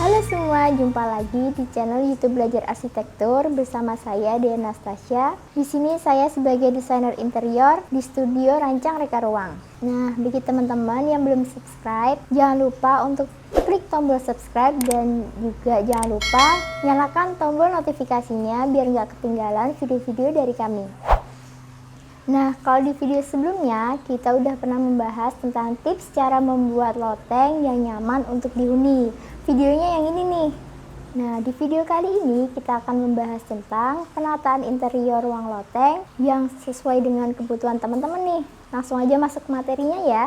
Halo semua, jumpa lagi di channel YouTube Belajar Arsitektur bersama saya Dea Nastasya. Di sini saya sebagai desainer interior di studio Rancang Reka Ruang. Nah, bagi teman-teman yang belum subscribe, jangan lupa untuk klik tombol subscribe dan juga jangan lupa nyalakan tombol notifikasinya biar nggak ketinggalan video-video dari kami. Nah, kalau di video sebelumnya kita udah pernah membahas tentang tips cara membuat loteng yang nyaman untuk dihuni. Videonya yang ini nih. Nah, di video kali ini kita akan membahas tentang penataan interior ruang loteng yang sesuai dengan kebutuhan teman-teman nih. Langsung aja masuk ke materinya ya.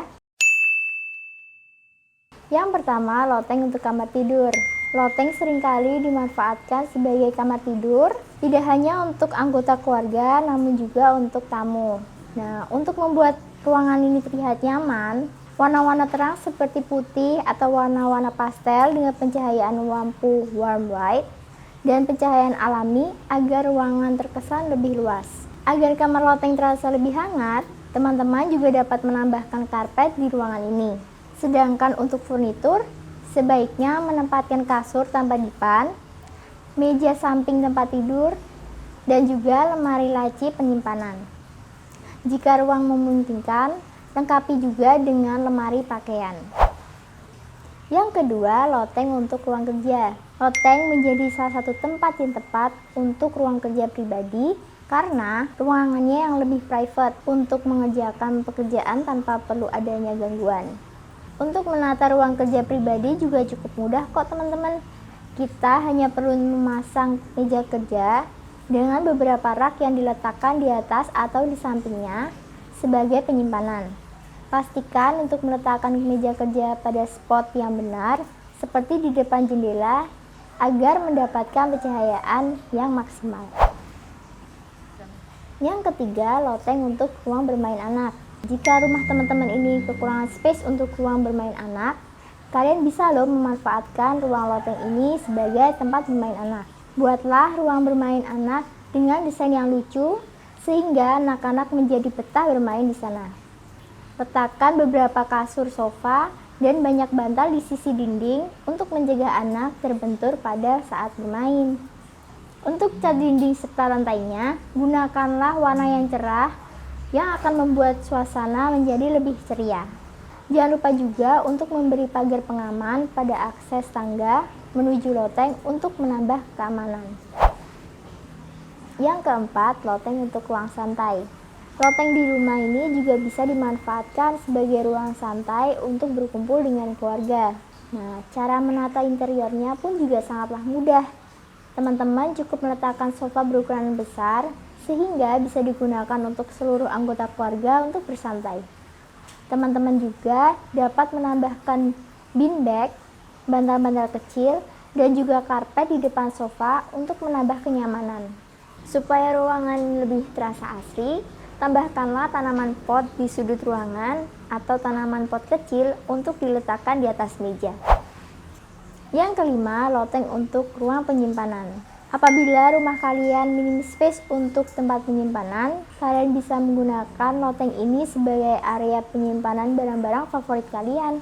Yang pertama, loteng untuk kamar tidur. Loteng seringkali dimanfaatkan sebagai kamar tidur, tidak hanya untuk anggota keluarga, namun juga untuk tamu. Nah, untuk membuat ruangan ini terlihat nyaman, warna-warna terang seperti putih atau warna-warna pastel dengan pencahayaan lampu warm light dan pencahayaan alami agar ruangan terkesan lebih luas. Agar kamar loteng terasa lebih hangat, teman-teman juga dapat menambahkan karpet di ruangan ini. Sedangkan untuk furnitur, sebaiknya menempatkan kasur tanpa dipan, meja samping tempat tidur, dan juga lemari laci penyimpanan. Jika ruang memungkinkan, lengkapi juga dengan lemari pakaian. Yang kedua, loteng untuk ruang kerja. Loteng menjadi salah satu tempat yang tepat untuk ruang kerja pribadi karena ruangannya yang lebih private untuk mengerjakan pekerjaan tanpa perlu adanya gangguan. Untuk menata ruang kerja pribadi juga cukup mudah kok teman-teman. Kita hanya perlu memasang meja kerja dengan beberapa rak yang diletakkan di atas atau di sampingnya sebagai penyimpanan. Pastikan untuk meletakkan meja kerja pada spot yang benar, seperti di depan jendela, agar mendapatkan pencahayaan yang maksimal. Yang ketiga, loteng untuk ruang bermain anak. Jika rumah teman-teman ini kekurangan space untuk ruang bermain anak, kalian bisa loh memanfaatkan ruang loteng ini sebagai tempat bermain anak. Buatlah ruang bermain anak dengan desain yang lucu, sehingga anak-anak menjadi betah bermain di sana. Letakkan beberapa kasur sofa dan banyak bantal di sisi dinding untuk mencegah anak terbentur pada saat bermain. Untuk cat dinding serta lantainya, gunakanlah warna yang cerah yang akan membuat suasana menjadi lebih ceria. Jangan lupa juga untuk memberi pagar pengaman pada akses tangga menuju loteng untuk menambah keamanan. Yang keempat, loteng untuk ruang santai. Loteng di rumah ini juga bisa dimanfaatkan sebagai ruang santai untuk berkumpul dengan keluarga. Nah, cara menata interiornya pun juga sangatlah mudah. Teman-teman cukup meletakkan sofa berukuran besar sehingga bisa digunakan untuk seluruh anggota keluarga untuk bersantai. Teman-teman juga dapat menambahkan beanbag, bantal-bantal kecil, dan juga karpet di depan sofa untuk menambah kenyamanan. Supaya ruangan lebih terasa asri, tambahkanlah tanaman pot di sudut ruangan atau tanaman pot kecil untuk diletakkan di atas meja. Yang kelima, loteng untuk ruang penyimpanan. Apabila rumah kalian minim space untuk tempat penyimpanan, kalian bisa menggunakan loteng ini sebagai area penyimpanan barang-barang favorit kalian.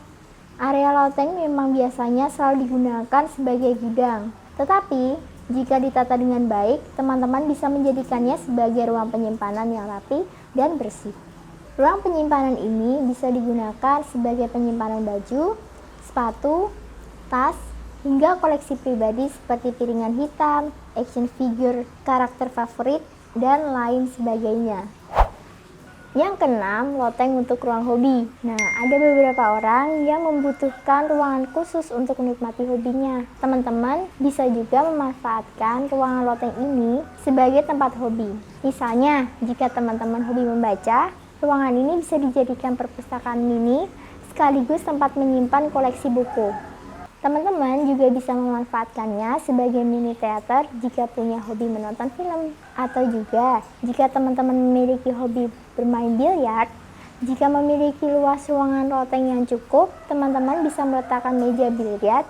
Area loteng memang biasanya selalu digunakan sebagai gudang, tetapi jika ditata dengan baik, teman-teman bisa menjadikannya sebagai ruang penyimpanan yang rapi dan bersih. Ruang penyimpanan ini bisa digunakan sebagai penyimpanan baju, sepatu, tas, hingga koleksi pribadi seperti piringan hitam, action figure, karakter favorit, dan lain sebagainya. Yang keenam, loteng untuk ruang hobi. Nah, ada beberapa orang yang membutuhkan ruangan khusus untuk menikmati hobinya. Teman-teman bisa juga memanfaatkan ruangan loteng ini sebagai tempat hobi. Misalnya, jika teman-teman hobi membaca, ruangan ini bisa dijadikan perpustakaan mini sekaligus tempat menyimpan koleksi buku. Teman-teman juga bisa memanfaatkannya sebagai mini teater jika punya hobi menonton film. Atau juga jika teman-teman memiliki hobi bermain biliar, jika memiliki luas ruangan loteng yang cukup, teman-teman bisa meletakkan meja biliar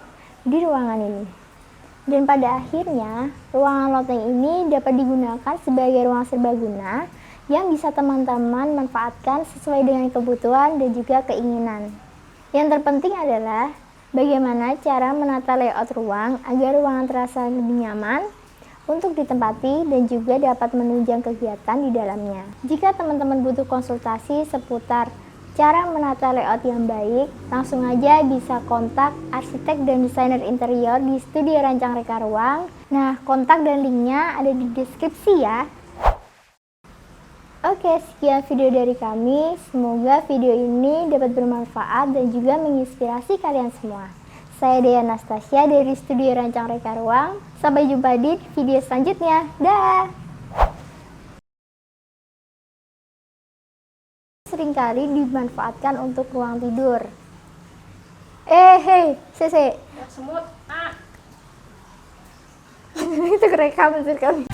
di ruangan ini. Dan pada akhirnya, ruangan loteng ini dapat digunakan sebagai ruang serbaguna yang bisa teman-teman manfaatkan sesuai dengan kebutuhan dan juga keinginan. Yang terpenting adalah Bagaimana cara menata layout ruang agar ruangan terasa lebih nyaman untuk ditempati dan juga dapat menunjang kegiatan di dalamnya. Jika teman-teman butuh konsultasi seputar cara menata layout yang baik, langsung aja bisa kontak arsitek dan desainer interior di Studio Rancang Reka Ruang. Nah, kontak dan linknya ada di deskripsi ya. Oke, sekian video dari kami. Semoga video ini dapat bermanfaat dan juga menginspirasi kalian semua. Saya Dea Anastasia dari Studio Rancang Reka Ruang. Sampai jumpa di video selanjutnya. Dah. Seringkali dimanfaatkan untuk ruang tidur. Hei, Sese. Semut. Itu kerekam sekali.